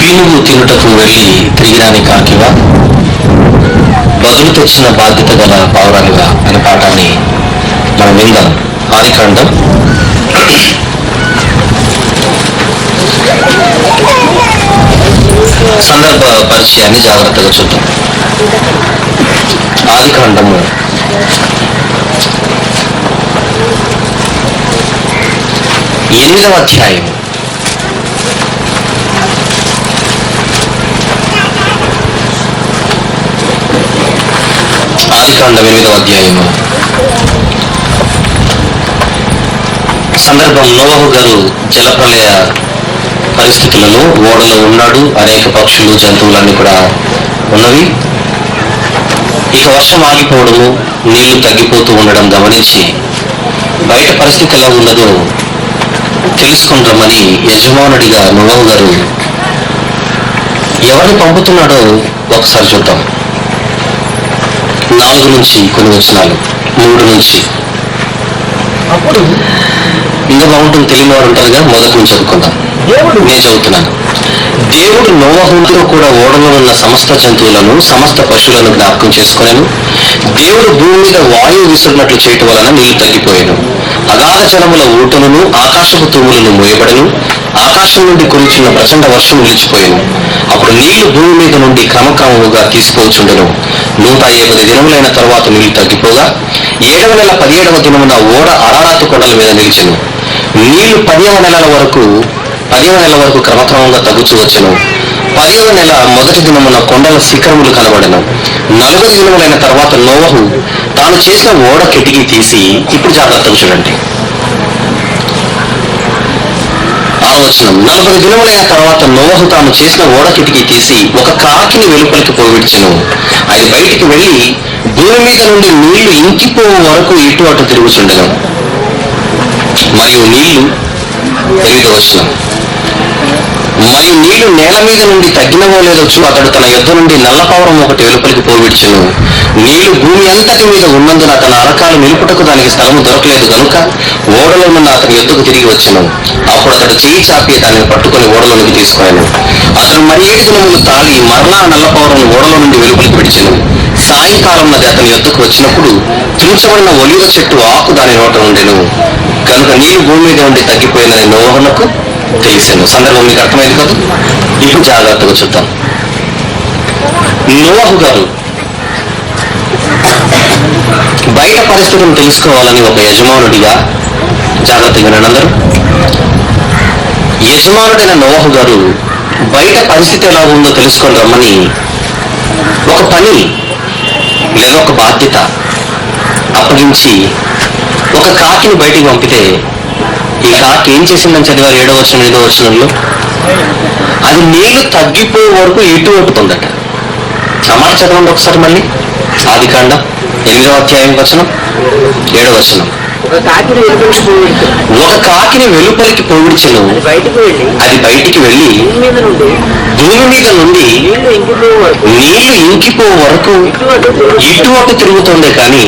మినుము తినుటకు వెళ్ళి తిరిగి రాని కాకివా, బదులు తెచ్చిన బాధ్యత గల పావురానివా అనే పాఠాన్ని మనం విందాం. ఆదికాండం సందర్భ పరిచయాన్ని జాగ్రత్తగా చూద్దాం. ఆదికాండము 8వ అధ్యాయం. ఆదికాండం 8వ అధ్యాయము. సందర్భం నోవహు గారు జలప్రలయ పరిస్థితులలో ఓడలో ఉన్నాడు. అనేక పక్షులు జంతువులన్నీ కూడా ఉన్నవి. ఇక వర్షం ఆగిపోవడము, నీళ్లు తగ్గిపోతూ ఉండడం గమనించి బయట పరిస్థితి ఎలా ఉన్నదో తెలుసుకుంటామని యజమానుడిగా నోవహు గారు ఎవరిని పంపుతున్నాడో ఒకసారి చూద్దాం. 4 నుంచి కొన్ని వచనాలు, 3 నుంచి. అప్పుడు ఇంకా బాగుంటుంది, తెలియని వారు ఉంటారుగా. మొదటి నుంచి చదువుకుందాం. నేను చదువుతున్నాను. దేవుడు నోవహుతో కూడా ఓడలో ఉన్న సమస్త జంతువులను సమస్త పశువులను జ్ఞాపకం చేసుకున్నాను. దేవుడు భూమి మీద వాయువు విసురునట్లు చేయటం వలన నీళ్లు తగ్గిపోయాను. అగాధ జలముల ఊటలను ఆకాశపు తూములను మోయబడను. ఆకాశం నుండి కురుచున్న ప్రచండ వర్షం నిలిచిపోయాను. అప్పుడు నీళ్లు భూమి మీద నుండి క్రమక్రమముగా తీసుకోవచ్చుండెను. 150 దినములైన తరువాత నీళ్లు తగ్గిపోగా 7వ నెల 17వ దినమున ఓడ అరారాతు కొండల మీద నిలిచెను. నీళ్లు 10వ నెల వరకు క్రమక్రమంగా తగ్గుచూ వచ్చెను. 10వ నెల మొదటి దినమున కొండల శిఖరములు కనబడెను. 40 దినములైన తర్వాత నోవహు తాను చేసిన ఓడ కిటికీ తీసి, ఇప్పుడు జాగ్రత్తగా చూడండి, 6వ వచనం. 40 దినములైన తర్వాత నోవహు తాను చేసిన ఓడ కిటికీ తీసి ఒక కాకిని వెలుపలికి పోవిడ్చెను. అది బయటికి వెళ్లి భూమి మీద నుండి నీళ్లు ఇంకిపోవు వరకు ఇటు అటు తిరుగుచుండెను. మరియు నీళ్లు 8వ వచనం. మరియు నీళ్లు నేల మీద నుండి తగ్గినవో లేదో అతడు తన యొద్ద నుండి నల్లపావురం ఒకటి వెలుపలికి పోవిడ్చెను. నీళ్లు భూమి అంతటి మీద ఉన్నందున తన అరకాలు నిలుపుటకు దానికి స్థలము దొరకలేదు కనుక ఓడలో ఉన్న అతని యొద్దకు తిరిగి వచ్చెను. అప్పుడు అతడు చేయి చాపి దానిని పట్టుకుని ఓడలోనికి తీసుకున్నాను. అతడు మరి 7 దినములు తాళి మరలా నల్లపావురం ఓడలో నుండి వెలుపలికి విడిచెను. సాయంకాలం అది అతని యొద్దకు వచ్చినప్పుడు తుంచబడిన ఒలివ చెట్టు ఆకు దాని నోట ఉండెను. కనుక నీళ్లు భూమి మీద నుండి తగ్గిపోయినని నోవహునకు తెలిసాను. సందర్భం మీకు అర్థమైంది కదా. ఇప్పుడు జాగ్రత్తగా చూద్దాం. నోవహు గారు బయట పరిస్థితులను తెలుసుకోవాలని ఒక యజమానుడిగా, జాగ్రత్తగా అందరూ, యజమానుడైన నోవహు గారు బయట పరిస్థితి ఎలా ఉందో తెలుసుకొని రమ్మని ఒక పని లేదా ఒక బాధ్యత అప్పగించి ఒక కాకిని బయటికి పంపితే, ఈ కాకి ఏం చేసిందని చదివారు 7వ వచనం 8వ వచనంలో. అది నీళ్లు తగ్గిపోయే వరకు ఇటు ఒప్పుతుందట. ఆ మాట చదవండి ఒకసారి మళ్ళీ. ఆదికాండం 8వ అధ్యాయం వచనం 7వ వచనం. ఒక కాకిని వెలుపలికి పోవిడ్చెను. అది బయటికి వెళ్ళి భూమి మీద నుండి నీళ్లు ఇంకిపోయే వరకు ఇటు అటు తిరుగుతుండే, కానీ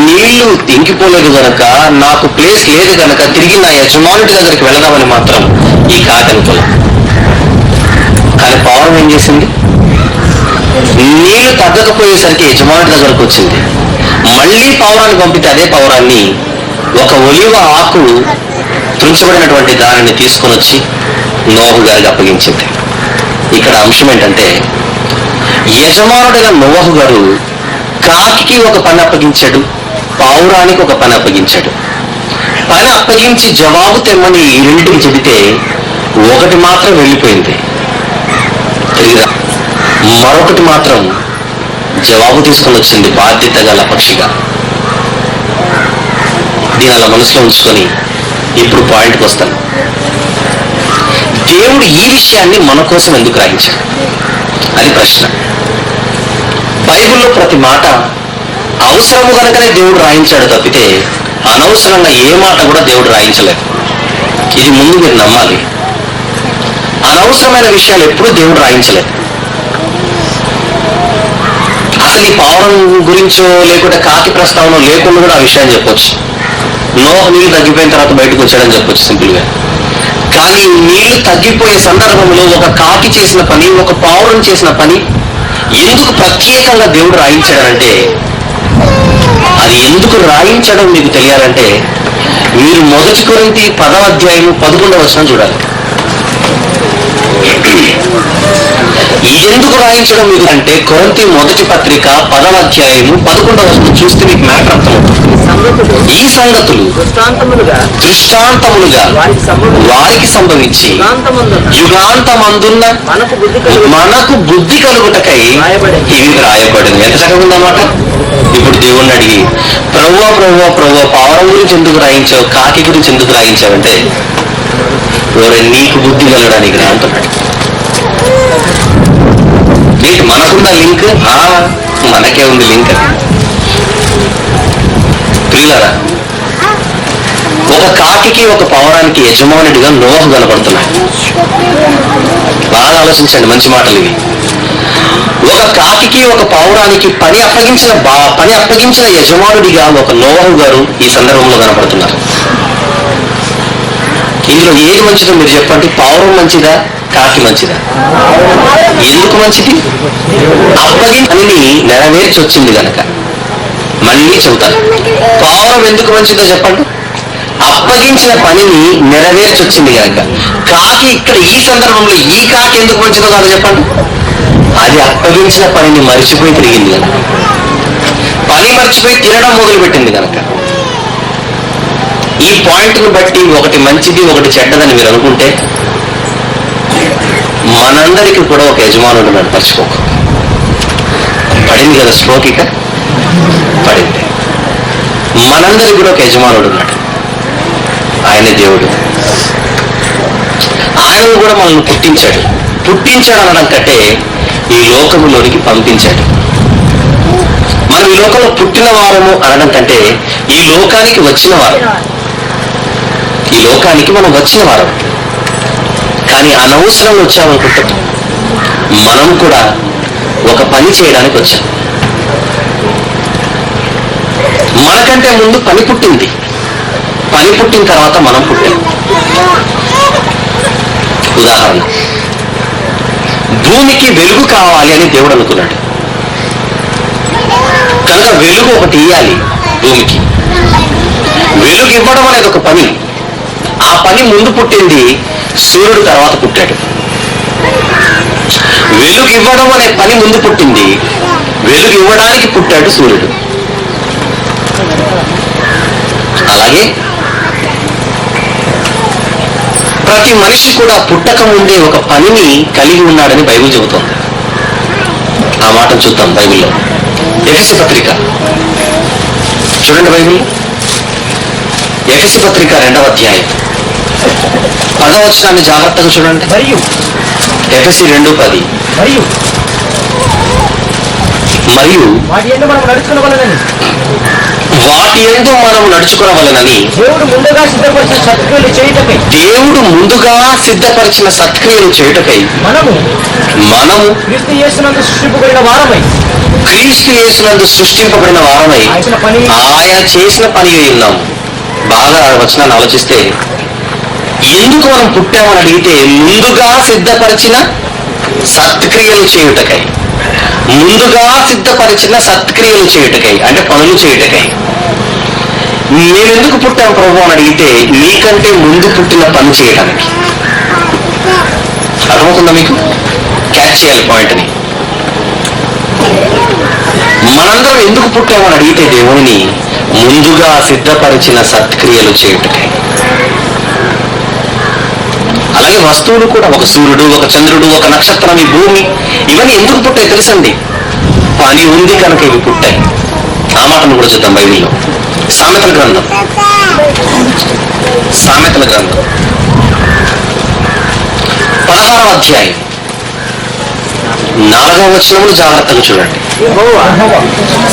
నీళ్లు ఇంకిపోలేదు గనక, నాకు ప్లేస్ లేదు గనక తిరిగి నా యజమానుడి దగ్గరికి వెళదామని మాత్రం ఈ కాకి అనుకోలేదు. కానీ పావురం ఏం చేసింది? నీళ్లు తగ్గకపోయేసరికి యజమానుడి దగ్గరకు వచ్చింది. మళ్ళీ పావురాన్ని పంపితే అదే పావురాన్ని ఒక ఒలివ ఆకు తుంచబడినటువంటి దానిని తీసుకొని వచ్చి నోవహు గారికి అప్పగించింది. ఇక్కడ అంశం ఏంటంటే, యజమానుడైన నోవహు గారు కాకికి ఒక పని అప్పగించాడు, పావురానికి ఒక పని అప్పగించాడు. పని అప్పగించి జవాబు తెమ్మని ఈ రెండింటికి చెబితే ఒకటి మాత్రం వెళ్ళిపోయింది, తిరిగిరా. మరొకటి మాత్రం జవాబు తీసుకొని వచ్చింది, బాధ్యత గల పక్షిగా. దీని అలా మనసులో ఉంచుకొని ఇప్పుడు పాయింట్కి వస్తాను. దేవుడు ఈ విషయాన్ని మన కోసం ఎందుకు రాయించాడు అది ప్రశ్న. బైబిల్లో ప్రతి మాట అవసరము కనుకనే దేవుడు రాయించాడు తప్పితే అనవసరంగా ఏ మాట కూడా దేవుడు రాయించలేదు. ఇది ముందు మీరు నమ్మాలి. అనవసరమైన విషయాలు ఎప్పుడూ దేవుడు రాయించలేదు. అసలు ఈ పావురం గురించో లేకుంటే కాకి ప్రస్తావన లేకుండా కూడా ఆ విషయాన్ని చెప్పొచ్చు. నోవహు నీళ్ళు తగ్గిపోయిన తర్వాత బయటకు వచ్చాడని చెప్పొచ్చు సింపుల్గా. కానీ నీళ్లు తగ్గిపోయే సందర్భంలో ఒక కాకి చేసిన పని, ఒక పావురం చేసిన పని ఎందుకు ప్రత్యేకంగా దేవుడు రాయించాడంటే, అది ఎందుకు రాయించడం మీకు తెలియాలంటే మీరు 1 కొరింథీ 10వ అధ్యాయము 11వ వచనం చూడాలి. ఎందుకు రాయించడం మీకు అంటే, కొరింథీ మొదటి పత్రిక 10వ అధ్యాయము 11వ వచనం చూస్తే మీకు మ్యాటర్ అర్థమవుతుంది. ఈ సంగతులు దృష్టాంతములుగా వారికి సంభవించి యుగాంతమందున్న మనకు బుద్ధి కలుగుటకై ఇవి రాయబడింది. ఎంత చక్కగా ఉందన్నమాట. ఇప్పుడు దేవుణ్ణి అడిగి, ప్రభువా ప్రభువా ప్రభువా, పావురం గురించి ఎందుకు రాయించావు, కాకి గురించి ఎందుకు రాయించావంటే, నీకు బుద్ధి కలగడానికి రా అంటున్నాడు. ఏంటి మనకుందా లింక్? మనకే ఉంది లింక్. ప్రియులారా, ఒక కాకికి ఒక పావురానికి యజమానుడిగా నోహు కనపడుతున్నాడు. బాగా ఆలోచించండి, మంచి మాటలు ఇవి. ఒక కాకికి ఒక పావురానికి పని అప్పగించిన యజమానుడిగా ఒక నోహు గారు ఈ సందర్భంలో కనపడుతున్నారు. ఇందులో ఏది మంచిదో మీరు చెప్పండి. పావురం మంచిదా, కాకి మంచిదా? ఎందుకు మంచిది? పనిని నెరవేర్చి వచ్చింది గనక. మళ్ళీ చెబుతాను, పావురం ఎందుకు మంచిదో చెప్పండి. అప్పగించిన పనిని నెరవేర్చి వచ్చింది కనుక. కాకి ఇక్కడ ఈ సందర్భంలో ఈ కాకి ఎందుకు మంచిదో కాదు చెప్పండి. అది అప్పగించిన పనిని మరిచిపోయి తిరిగింది కనుక, పని మర్చిపోయి తినడం మొదలుపెట్టింది కనుక. ఈ పాయింట్ను బట్టి ఒకటి మంచిది ఒకటి చెడ్డదని మీరు అనుకుంటే, మనందరికీ కూడా ఒక యజమానుడు ఉన్నాడు, మర్చిపోక. పడింది కదా స్ట్రోక్, ఇక పడింది. మనందరికీ కూడా ఒక యజమానుడు ఉన్నాడు, ఆయనే దేవుడు. ఆయన కూడా మనల్ని పుట్టించాడు అనడం కంటే ఈ లోకములోనికి పంపించాడు. మనం ఈ లోకంలో పుట్టిన వారము అనడం కంటే ఈ లోకానికి వచ్చిన వారం. ఈ లోకానికి మనం వచ్చిన వారం, కానీ అనవసరంగా వచ్చామనుకుంటాం. మనం కూడా ఒక పని చేయడానికి వచ్చాం. మనకంటే ముందు పని పుట్టింది, పని పుట్టిన తర్వాత మనం పుట్టాం. ఉదాహరణ, భూమికి వెలుగు కావాలి అని దేవుడు అనుకున్నాడు కనుక వెలుగు ఒకటి ఇయ్యాలి భూమికి. వెలుగు ఇవ్వడం అనేది ఒక పని. ఆ పని ముందు పుట్టింది, సూర్యుడు తర్వాత పుట్టాడు. వెలుగు ఇవ్వడం అనే పని ముందు పుట్టింది, వెలుగు ఇవ్వడానికి పుట్టాడు సూర్యుడు. అలాగే ప్రతి మనిషి కూడా పుట్టక ముందే ఒక పనిని కలిగి ఉన్నాడని బైబిల్ చెబుతోంది. ఆ మాటను చూద్దాం బైబిల్లో. ఎఫెసీ పత్రిక చూడండి, బైబిల్ ఎఫెసీ పత్రిక 2వ అధ్యాయం 10వ వచనాన్ని జాగ్రత్తగా చూడండి. ఎఫెసీ 2:10. మరియు వాటి యందు మనము నడుచుకొనవలెనని దేవుడు ముందుగా సిద్ధపరిచిన సత్క్రియలు చేయుటకై మనము క్రీస్తు యేసునందు సృష్టింపబడిన వారమై ఆయన చేసిన పని ఉన్నాము. బాగా వచనాన్ని ఆలోచిస్తే, ఎందుకు మనం పుట్టామని అడిగితే, ముందుగా సిద్ధపరిచిన సత్క్రియలు చేయుటకై. అంటే పనులు చేయుటకై. నేనెందుకు పుట్టాను ప్రభు అని అడిగితే, నీకంటే ముందు పుట్టిన పని చేయడానికి. అర్థమవుతుందా మీకు? క్యాచ్ చేయాలి పాయింట్ని. మనందరం ఎందుకు పుట్టామని అడిగితే, దేవుని ముందుగా సిద్ధపరిచిన సత్క్రియలు చేయుటకై. అలాగే వస్తువులు కూడా, ఒక సూర్యుడు, ఒక చంద్రుడు, ఒక నక్షత్రం, ఈ భూమి, ఇవన్నీ ఎందుకు పుట్టాయి తెలుసండి? పని ఉంది కనుక ఇవి పుట్టాయి. ఆ మాటను కూడా చూద్దాం బైబిల్లో. సామెతల గ్రంథం 16వ అధ్యాయం 4వ వచనమును జాగ్రత్తగా చూడండి.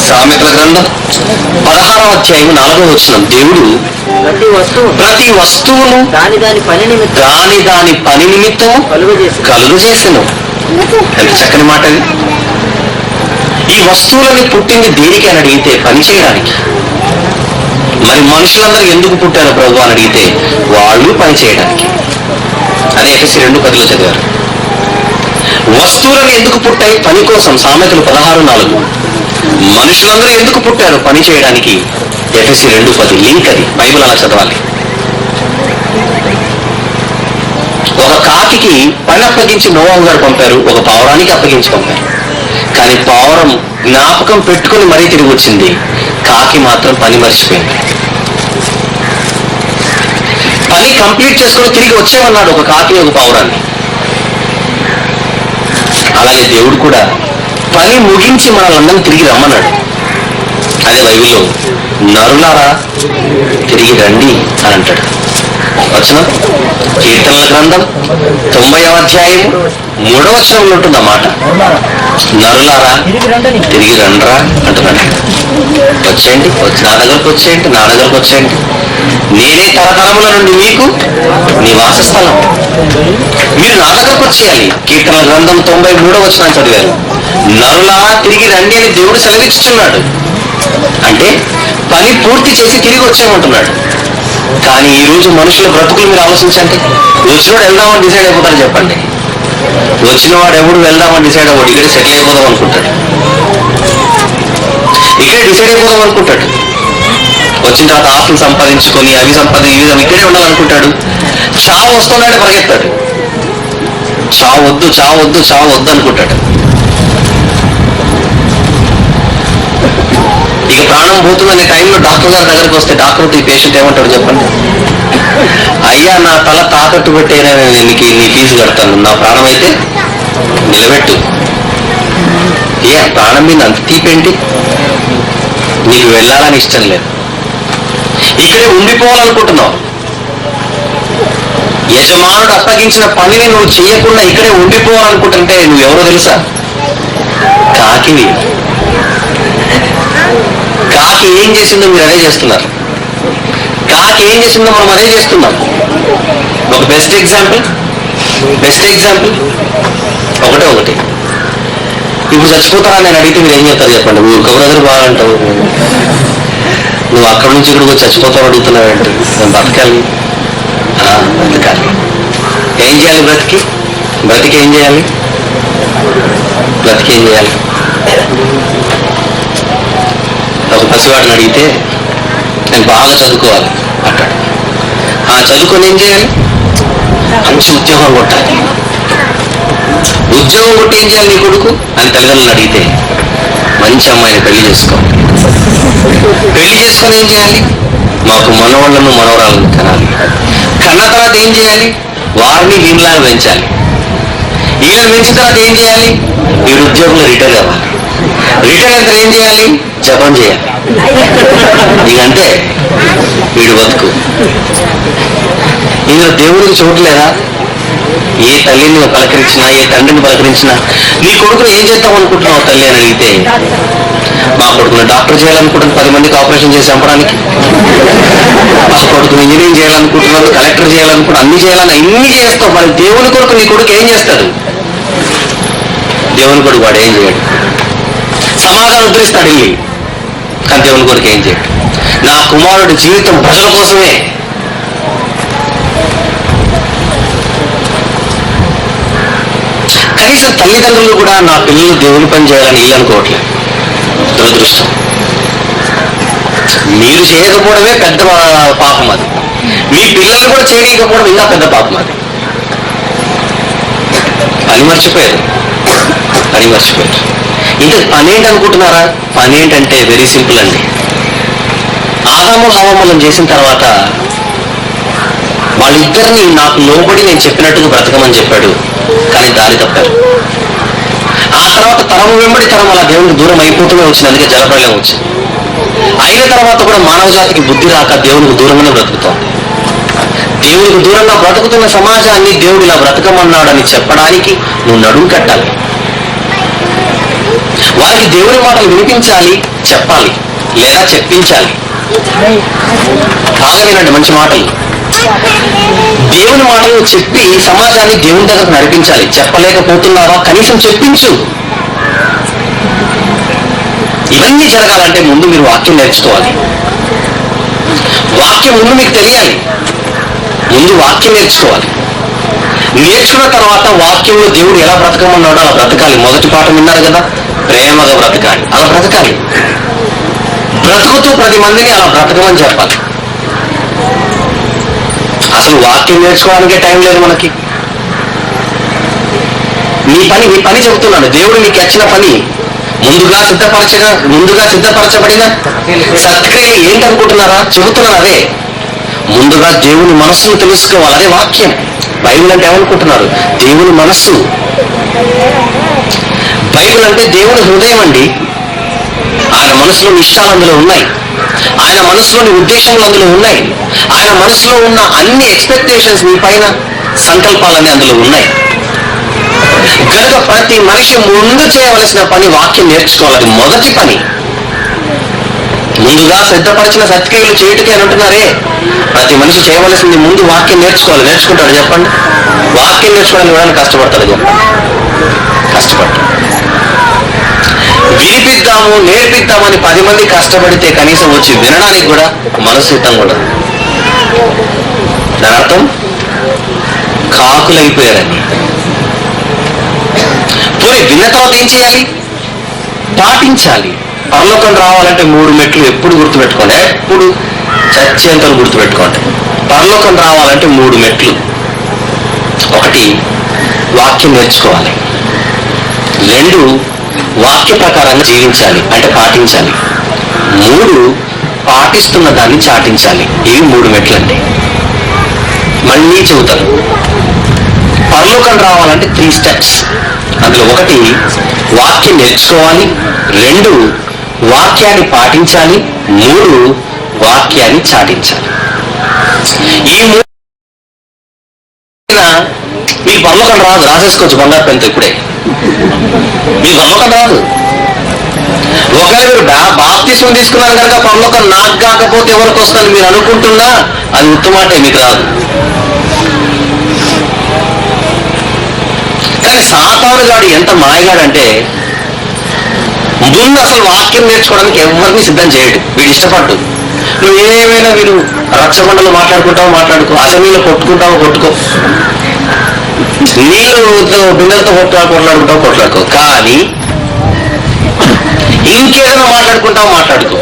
సామెతల గ్రంథం 16వ అధ్యాయం 4వ వచనం, దేవుడు ప్రతి వస్తువును దాని పని నిమిత్తం కలుగు చేసెను. ఎంత చక్కని మాట ఇది. ఈ వస్తువులని పుట్టింది దేనికి అని అడిగితే, పని చేయడానికి. మరి మనుషులందరూ ఎందుకు పుట్టారు ప్రభు అని అడిగితే, వాళ్ళు పని చేయడానికి. అదే ఎఫ్ఎస్సి 2:10 చదివారు. వస్తువులను ఎందుకు పుట్టాయి? పని కోసం. సామెతలు 16:4. మనుషులందరూ ఎందుకు పుట్టారు? పని చేయడానికి. ఎఫ్ఎస్సి 2:10 లింక్ అది. బైబిల్ అలా చదవాలి. ఒక కాకికి పని అప్పగించి నోవాహు గారు పంపారు, ఒక పావురానికి అప్పగించి పంపారు. కానీ పావురం జ్ఞాపకం పెట్టుకుని మరీ తిరిగి వచ్చింది, కాకి మాత్రం పని మర్చిపోయింది. పని కంప్లీట్ చేసుకుని తిరిగి వచ్చేమన్నాడు ఒక కాకి, ఒక పావురాన్ని. అలాగే దేవుడు కూడా పని ముగించి మనల్ని తిరిగి రమ్మన్నాడు. అదే బైబిల్లో నరులారా తిరిగి రండి అని అంటాడు. వచనం కీర్తనల గ్రంథం 90వ అధ్యాయం 3వ వచనంలో ఉంటుంది అన్నమాట. నరులారా తిరిగి రండ్రా అంటున్నాడు. వచ్చేయండి, నా దగ్గరకు వచ్చేయండి, నా దగ్గరకు వచ్చేయండి. నేనే తరతరముల నుండి మీకు నివాస స్థలం. మీరు నా దగ్గరకు వచ్చేయాలి. కీర్తనల గ్రంథం 93వ వచనం చదివారు. నరులారా తిరిగి రండి అని దేవుడు సెలవిస్తున్నాడు. అంటే పని పూర్తి చేసి తిరిగి వచ్చామంటున్నాడు. కానీ ఈ రోజు మనుషుల బ్రతుకులు మీరు ఆలోచించండి. వచ్చినవాడు వెళ్దామని డిసైడ్ అయిపోతాడు. చెప్పండి, వచ్చినవాడు ఎవడు వెళ్దామని డిసైడ్ అవ్వడు. ఇక్కడే సెటిల్ అయిపోదాం అనుకుంటాడు, ఇక్కడే డిసైడ్ అయిపోదాం అనుకుంటాడు. వచ్చిన తర్వాత ఆస్తులు సంపాదించుకొని అవి ఇక్కడే ఉండాలనుకుంటాడు. చావు వస్తున్నాడే పరిగెత్తాడు. చావు వద్దు, చావు వద్దు, చావు వద్దు అనుకుంటాడు. ఇక ప్రాణం పోతుందనే టైంలో డాక్టర్ గారి దగ్గరికి వస్తే డాక్టర్ ఈ పేషెంట్ ఏమంటాడు చెప్పండి? అయ్యా, నా తల తాకట్టు పెట్టైనా నేను నీ ఫీజు కడతాను, నా ప్రాణం అయితే నిలబెట్టు. ప్రాణం మీద అంత తీపేంటి? నీకు వెళ్ళాలని ఇష్టం లేదు, ఇక్కడే ఉండిపోవాలనుకుంటున్నావు. యజమానుడు అప్పగించిన పనిని నువ్వు చేయకుండా ఇక్కడే ఉండిపోవాలనుకుంటుంటే నువ్వెవరో తెలుసా? కాకివి. కాకి ఏం చేసిందో మీరు అదే చేస్తున్నారు. కాకి ఏం చేసిందో మనం అదే చేస్తున్నాం. ఒక బెస్ట్ ఎగ్జాంపుల్ ఒకటి. ఇప్పుడు చచ్చిపోతారా నేను అడిగితే మీరు ఏం చెప్తారు చెప్పండి? మీరు కబురదరు బాగాంటావు, నువ్వు అక్కడి నుంచి ఇక్కడికి వచ్చి చచ్చిపోతావు అడుగుతున్నావేంటి? నేను బతకాలి. ఏం చేయాలి? బ్రతికి ఏం చేయాలి? ఒక పసివాడిని అడిగితే నేను బాగా చదువుకోవాలి అంటాడు. చదువుకొని ఏం చేయాలి? మంచి ఉద్యోగం కొట్టాలి. ఉద్యోగం కొట్టి ఏం చేయాలి నీ కొడుకు అని తల్లిదండ్రులు అడిగితే మంచి అమ్మాయిని పెళ్లి చేసుకోవాలి. పెళ్లి చేసుకొని ఏం చేయాలి? మాకు మనవాళ్ళను మనవరాలను కనాలి. కన్న తర్వాత ఏం చేయాలి? వారిని వీళ్ళని పెంచాలి. వీళ్ళని పెంచిన తర్వాత ఏం చేయాలి? వీడు ఉద్యోగంలో రిటైర్ అవ్వాలి. రిటైర్ అయితే ఏం చేయాలి? జపం చేయాలి. ఇకంటే వీడు బతుకు. ఇందులో దేవుడికి చోటు లేదా? ఏ తల్లిని పలకరించినా, ఏ తండ్రిని పలకరించినా నీ కొడుకును ఏం చేద్దాం అనుకుంటున్నావు తల్లి అని అడిగితే, మా కొడుకును డాక్టర్ చేయాలనుకుంటున్నాను, 10 మందికి ఆపరేషన్ చేసి చంపడానికి. మా కొడుకును ఇంజనీరింగ్ చేయాలనుకుంటున్నాను, కలెక్టర్ చేయాలనుకుంటున్నాను, అన్ని చేయాలని ఇన్ని చేస్తావు. మరి దేవుని కొడుకు నీ కొడుకు ఏం చేస్తాడు? దేవుని కొడుకు వాడు ఏం చేయడు. సమాజాన్ని ఉద్ధరిస్తాడు వెళ్ళి, కానీ దేవుని కొడుకు ఏం చేయడు. నా కుమారుడి జీవితం ప్రజల కోసమే. కనీసం తల్లిదండ్రులు కూడా నా పిల్లలు దేవుని పని చేయాలని ఇల్లు అనుకోవట్లేదు. దురదృష్టం. మీరు చేయకపోవడమే పెద్ద పాపం అది. మీ పిల్లలు కూడా చేయకపోవడం ఇంకా పెద్ద పాపం అది. పని మర్చిపోయారు. ఇంకా పని ఏంటి అనుకుంటున్నారా? పని ఏంటంటే వెరీ సింపుల్ అండి. ఆదాము హవ్వలను చేసిన తర్వాత వాళ్ళిద్దరిని నాకు లోబడి నేను చెప్పినట్టుగా బ్రతకమని చెప్పాడు, కానీ దారి తప్పారు. ఆ తర్వాత తరం వెంబడి తరం అలా దేవునికి దూరం అయిపోతూనే వచ్చింది. అందుకే జలప్రళయం వచ్చింది. అయిన తర్వాత కూడా మానవ జాతికి బుద్ధి రాక దేవునికి దూరంగానే బ్రతుకుతాం. దేవునికి దూరంగా బ్రతుకుతున్న సమాజాన్ని దేవుడు ఇలా బ్రతకమన్నాడని చెప్పడానికి నువ్వు నడుం కట్టాలి. వారికి దేవుని మాటలు వినిపించాలి, చెప్పాలి, లేదా చెప్పించాలి. బాగా వినండి మంచి మాటలు. దేవుని మాటలు చెప్పి సమాజాన్ని దేవుని దగ్గరకు నడిపించాలి. చెప్పలేకపోతున్నావా? కనీసం చెప్పించు. ఇవన్నీ జరగాలంటే ముందు మీరు వాక్యం నేర్చుకోవాలి. వాక్యం ముందు మీకు తెలియాలి. ముందు వాక్యం నేర్చుకోవాలి. నేర్చుకున్న తర్వాత వాక్యంలో దేవుడు ఎలా బ్రతకమన్నాడో అలా బ్రతకాలి. మొదటి పాఠం విన్నారు కదా, ప్రేమగా బ్రతకాలి. అలా బ్రతకాలి. బ్రతుకుతూ 10 మందిని అలా బ్రతకమని చెప్పాలి. అసలు వాక్యం నేర్చుకోవడానికే టైం లేదు మనకి. నీ పని చెబుతున్నాను. దేవుడు నీకు ఇచ్చిన పని ముందుగా సిద్ధపరచబడిన సత్క్రియ ఏంటనుకుంటున్నారా? చెబుతున్నాను అదే. ముందుగా దేవుని మనస్సును తెలుసుకోవాలి. అదే వాక్యం. బైబిల్ అంటే ఏమనుకుంటున్నారు? దేవుని మనస్సు. బైబిల్ అంటే దేవుని హృదయం అండి. ఆయన మనసులోని ఇష్టాలు అందులో ఉన్నాయి. ఆయన మనసులోని ఉద్దేశములు అందులో ఉన్నాయి. ఆయన మనసులో ఉన్న అన్ని ఎక్స్పెక్టేషన్స్ మీ పైన సంకల్పాలన్నీ అందులో ఉన్నాయి. కనుక ప్రతి మనిషి ముందు చేయవలసిన పని వాక్యం నేర్చుకోవాలి. మొదటి పని. ముందుగా సిద్ధపరిచిన సత్క్రియలు చేయుటకే అని అంటున్నారే. ప్రతి మనిషి చేయవలసింది ముందు వాక్యం నేర్చుకోవాలి. నేర్చుకుంటాడు చెప్పండి? వాక్యం నేర్చుకోవడానికి ఎవరైనా కష్టపడతాడు చెప్పండి? కష్టపడతాడు. వినిపిద్దాము నేర్పిద్దామని 10 మంది కష్టపడితే కనీసం వచ్చి వినడానికి కూడా మనసు సిద్ధంగా ఉండదు. దాని అర్థం కాకులైపోయారని. పోయి విన్న తర్వాత ఏం చేయాలి? పాటించాలి. పరలోకం రావాలంటే 3 మెట్లు ఎప్పుడు గుర్తుపెట్టుకోండి. ఎప్పుడు చచ్చేంతలు గుర్తుపెట్టుకోండి. పరలోకం రావాలంటే 3 మెట్లు. 1, వాక్యం నేర్చుకోవాలి. 2, వాక్య ప్రకారంగా జీవించాలి, అంటే పాటించాలి. 3, పాటిస్తున్న దాన్ని చాటించాలి. ఇవి 3 మెట్లండి. మళ్ళీ చెబుతాను. పరలోకం రావాలంటే 3 స్టెప్స్. అందులో 1, వాక్యం నేర్చుకోవాలి. 2, వాక్యాన్ని పాటించాలి. 3, వాక్యాన్ని చాటించాలి. ఈ 3 మీకు పరలోకం రాదు. రాసేసుకోవచ్చు బంగారు పెంత ఇప్పుడే. మీకు పరలోకం రాదు. ఒకవేళ మీరు బాప్తిస్మం తీసుకున్నారు కనుక పరలోకం నాకు కాకపోతే ఎవరికి వస్తుందని మీరు అనుకుంటున్నా అది ఉత్తమాటే, మీకు రాదు. కానీ సాతాను గాడు ఎంత మాయగాడంటే ముందు అసలు వాక్యం నేర్చుకోవడానికి ఎవరిని సిద్ధం చేయడు. వీడు ఇష్టపడ్డు. నువ్వు ఏమైనా వీడు రచ్చబండలు మాట్లాడుకుంటావో మాట్లాడుకో, అసెంబ్లీలో కొట్టుకో, నీళ్ళతో బిందెలతో కొట్లాడుకో, కానీ ఇంకేదైనా మాట్లాడుకో.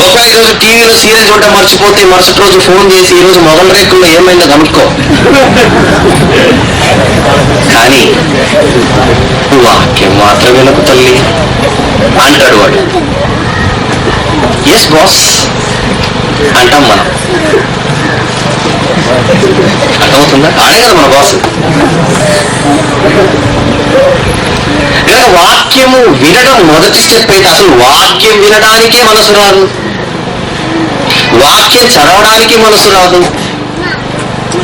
ఒకవేళ ఈరోజు టీవీలో సీరియల్ చూడటం మర్చిపోతే మరుసటి రోజు ఫోన్ చేసి ఈరోజు మొగల రేకుల్లో ఏమైందో కనుక్కో. కానీ వాక్యం మాత్రం వినకు తల్లి అంటాడు వాడు. ఎస్ బాస్ అంటాం మనం. అర్థమవుతుందా? ఆడే కదా మన బాస్. వాక్యము వినడం మొదటి స్టెప్ అయితే అసలు వాక్యం వినడానికే మనసు రాదు. వాక్యం చదవడానికి మనసు రాదు.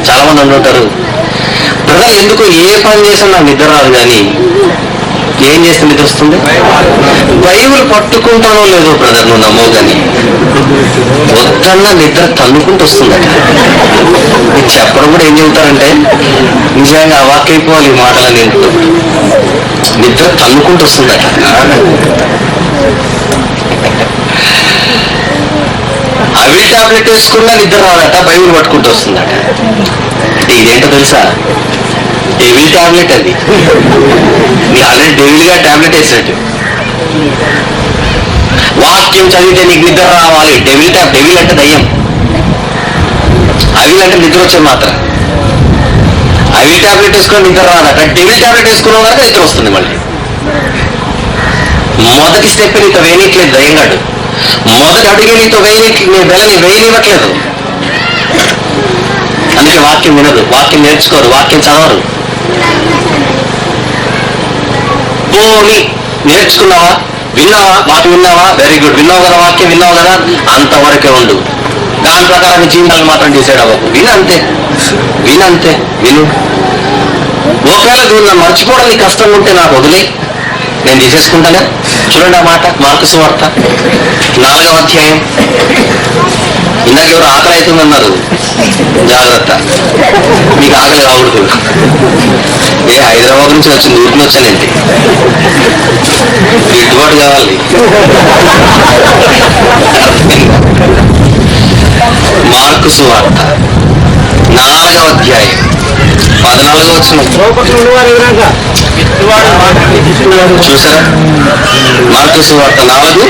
చాలా మంది అంటుంటారు, బ్రదర్ ఎందుకు ఏ పని చేసినా నాకు నిద్ర రాదు, కానీ ఏం చేస్తే నిద్ర వస్తుంది? బైబిల్ పట్టుకుంటానో లేదో బ్రదర్ నువ్వు నమ్మవు, కానీ వద్దన్న నిద్ర తన్నుకుంటూ వస్తుందట. నీకు చెప్పడం కూడా ఏం చెబుతారంటే నిజంగా అవాక్కైపోవాలి ఈ మాటలని. నిద్ర తన్నుకుంటూ వస్తుందట. అవి టాబ్లెట్ వేసుకున్నా నిద్ర రాదట, బైబిల్ పట్టుకుంటూ వస్తుందట. అంటే ఇదేంటో తెలుసా? డెవిల్ టాబ్లెట్ అది. నీ ఆల్రెడీ డెవిల్గా టాబ్లెట్ వేసినట్టు. వాక్యం చదివితే నీకు నిద్ర రావాలి. డెవిల్ అంటే దయ్యం. అవి అంటే నిద్ర వచ్చే మాత్రం. అవి టాబ్లెట్ వేసుకుని నిద్ర రాదట. డెవిల్ టాబ్లెట్ వేసుకున్నావు కనుక నిద్ర వస్తుంది. మళ్ళీ మొదటి స్టెప్ నీతో వేయనట్లేదు దయ్యంగాడు. మొదటి అడుగే నీతో వేయనివ్వట్లేదు. అందుకే వాక్యం వినదు, వాక్యం నేర్చుకోరు, వాక్యం చదవరు. పోనీ నేర్చుకున్నావా, విన్నావా, మాట విన్నావా, వెరీ గుడ్, విన్నావు కదా, వాక్యం విన్నావు కదా, అంతవరకే ఉండు. దాని ప్రకారం జీవితాలు మాత్రం డిసైడ్ అవ్వకు. వినంతే విను. ఒకవేళ నువ్వు మర్చిపోవడానికి కష్టంగా ఉంటే నాకు వదిలే, నేను తీసేసుకుంటానే. చూడండి ఆ మాట, మార్కు సువార్త 4వ అధ్యాయం. ఇందాక ఎవరు ఆకలి అవుతుందన్నారు, జాగ్రత్త, మీకు ఆకలి రాకూడదు. హైదరాబాద్ నుంచి వచ్చింది, ఊరికి వచ్చానండి, గిట్టుబాటు కావాలి. మార్కు సువార్త 4వ అధ్యాయం 14వ వచనం. చూసారా? మార్కు సువార్త 4:14.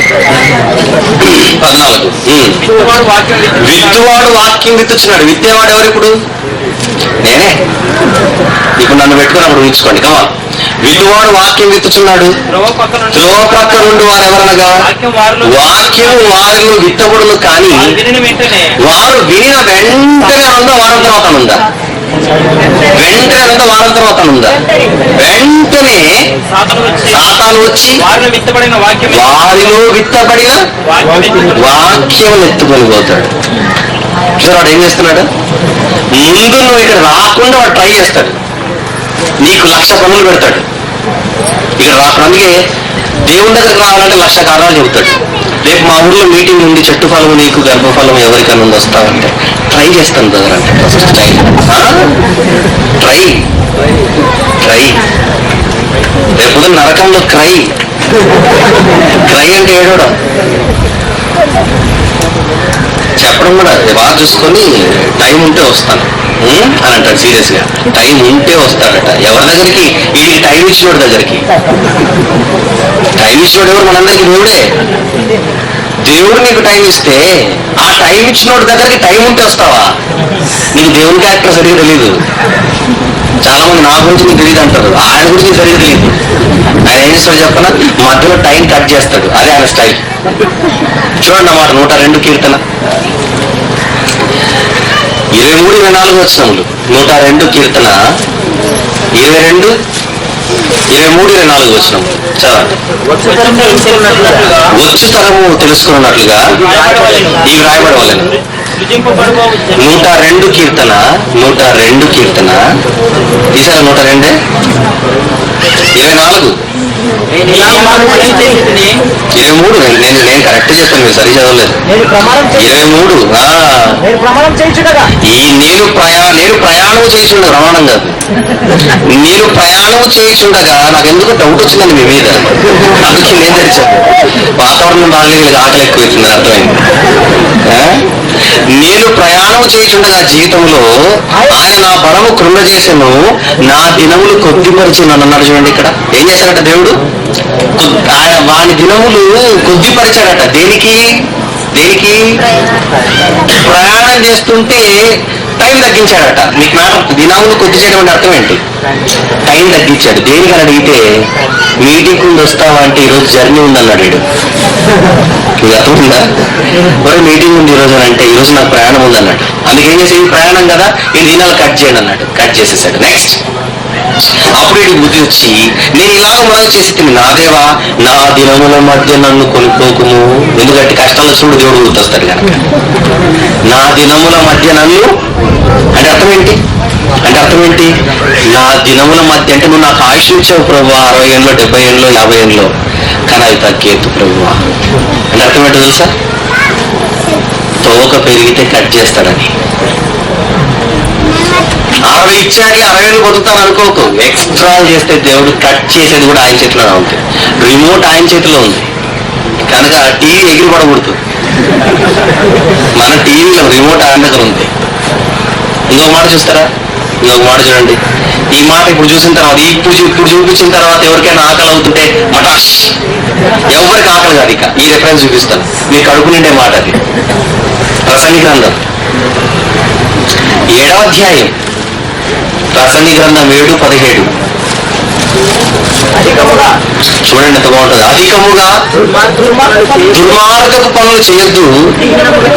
విత్తువాడు వాక్యం విత్తుచున్నాడు. విత్తేవాడు ఎవరు ఇప్పుడు? నేనే. ఇప్పుడు నన్ను పెట్టుకుని అప్పుడు ఊహించుకోండి. కమా, విత్తువాడు వాక్యం విత్తుచున్నాడు. త్రోవ ప్రక్క నుండి వారు ఎవరనగా వాక్యం వారిలో విత్తబడును, కానీ వారు వినిన వెంటనే రెండో వారం తర్వాత ఉందా? వెంటనే రెండో వారం తర్వాత ఉందా? వెంటనే సాతాను వచ్చి వారిలో విత్తబడిన వాక్యం ఎత్తుకొని పోతాడు. చూసారు వాడు ఏం చేస్తున్నాడు? ముందు నువ్వు ఇక్కడ రాకుండా వాడు ట్రై చేస్తాడు. నీకు 1,00,000 పనులు పెడతాడు ఇక్కడ రాకుండా. అందుకే దేవుని దగ్గరకు రావాలంటే 1,00,000 కారణాలు చెబుతాడు. రేపు మా ఊర్లో మీటింగ్ ఉంది, చెట్టు ఫలం నీకు గర్భఫలం ఎవరికైనా ఉంది వస్తావంటే ట్రై చేస్తాను బ్రదర్ అంటే ఫస్ట్ ట్రై రేపు నరకంలో క్రై అంటే ఏడవడం, చెప్పడం కూడా బాగా చూసుకొని టైం ఉంటే వస్తాను అని అంటాడు. సీరియస్ గా టైం ఉంటే వస్తాడట. ఎవరి దగ్గరికి? వీడికి టైం ఇచ్చినోడు దగ్గరికి. టైం ఇచ్చినోడు ఎవరు? మనందరికీ దేవుడే. దేవుడు నీకు టైం ఇస్తే ఆ టైం ఇచ్చినోడు దగ్గరికి టైం ఉంటే వస్తావా? నీకు దేవుని క్యారెక్టర్ సరిగ్గా తెలియదు. చాలా మంది నా గురించి నీకు తెలియదు అంటారు, ఆయన గురించి నీకు సరిగ్గా తెలియదు. ఆయన ఏం చేస్తాడు చెప్పనా? మధ్యలో టైం కట్ చేస్తాడు. అదే ఆయన స్టైల్. చూడండి అన్నమాట 102 కీర్తన 23-24 వచనములు. 102 కీర్తన 22, 23-24 వచనం చదవండి. వచ్చు తరము తెలుసుకున్నట్లుగా ఇవి రాయబడవలెను. 102 కీర్తన ఈసారి 102 24 23. నేను కరెక్ట్ చెప్పాను, మీరు సరి చదవలేదు. 23. నేను ప్రయాణం చేయించుండగా, ప్రమాణం కాదు, నేను ప్రయాణం చేయించుండగా నాకు ఎందుకు డౌట్ వచ్చిందండి మీ మీద. అందుకే నేను తెరిచాను. వాతావరణం బాగలేదు, ఆకలి ఎక్కువ అవుతుంది, అర్థమైంది. నేను ప్రయాణం చేయించుండగా జీవితంలో ఆయన నా బలము కృంగజేసెను, నా దినములు కొద్దిపరిచి నన్ను అన్నాడు. చూడండి ఇక్కడ ఏం చేశాడట దేవుడు? ఆయన వాని దినములు కొద్దిపరిచాడట. దేనికి? ప్రయాణం చేస్తుంటే టైం తగ్గించాడట. మీకు మ్యాటర్ దినాములు కొద్ది చేయడం అంటే అర్థం ఏంటి? టైం తగ్గించాడు. దేనికి అని అడిగితే మీటింగ్ ముందు వస్తావా అంటే ఈరోజు జర్నీ ఉందన్నాడు. మీకు అర్థం ఉందా? మరి మీటింగ్ ఉంది ఈరోజు అని అంటే ఈరోజు నాకు ప్రయాణం ఉందన్నాడు. అందుకేం చేసి ప్రయాణం కదా ఈ దినాలు కట్ చేయండి అన్నాడు. కట్ చేసేసాడు. నెక్స్ట్ అప్పుడు వీడికి బుద్ధి వచ్చి నేను ఇలాగ మనవి చేసి తిని, నా దేవా నా దినముల మధ్య నన్ను కొనుక్కోకుము. ఎందుకంటే కష్టాలు వచ్చినప్పుడు దేవుడు గుర్తొస్తాడు కనుక. నా దినముల మధ్య నన్ను అంటే అర్థం ఏంటి? నా దినముల మధ్య అంటే నువ్వు నాకు ఆయుష్ ఇచ్చావు ప్రభువా, 60 ఏళ్ళలో 70 ఏళ్ళలో 50 ఏళ్ళలో, కానీ అవి తగ్గేద్దు ప్రభువా అంటే అర్థం ఏంటో తెలుసా? తోక పెరిగితే కట్ చేస్తాడని. 60 ఇచ్చాక 60 ఏళ్ళు బతుకుతాను అనుకోకు. ఎక్స్ట్రా చేస్తే దేవుడు కట్ చేసేది కూడా ఆయన చేతిలో ఉంది. రిమోట్ ఆయన చేతిలో ఉంది కనుక టీవీ ఎగిరి పడకూడదు. మన టీవీలో రిమోట్ ఆయన దగ్గర ఉంది. ఇంకొక మాట చూస్తారా? ఇంకొక మాట చూడండి. ఈ మాట ఇప్పుడు చూసిన తర్వాత ఇప్పుడు చూపించిన తర్వాత ఎవరికైనా ఆకలి అవుతుంటే మటాష్, ఎవరికి ఆకలి కాదు. ఇక ఈ రెఫరెన్స్ చూపిస్తాను, మీకు కడుపు నిండే మాట అది. ప్రసంగి గ్రంథం 7వ అధ్యాయం, ప్రసంగి గ్రంథం 7:17. చూడండి ఎంత బాగుంటుంది. అధికముగా దుర్మార్గపు పనులు చేయొద్దు.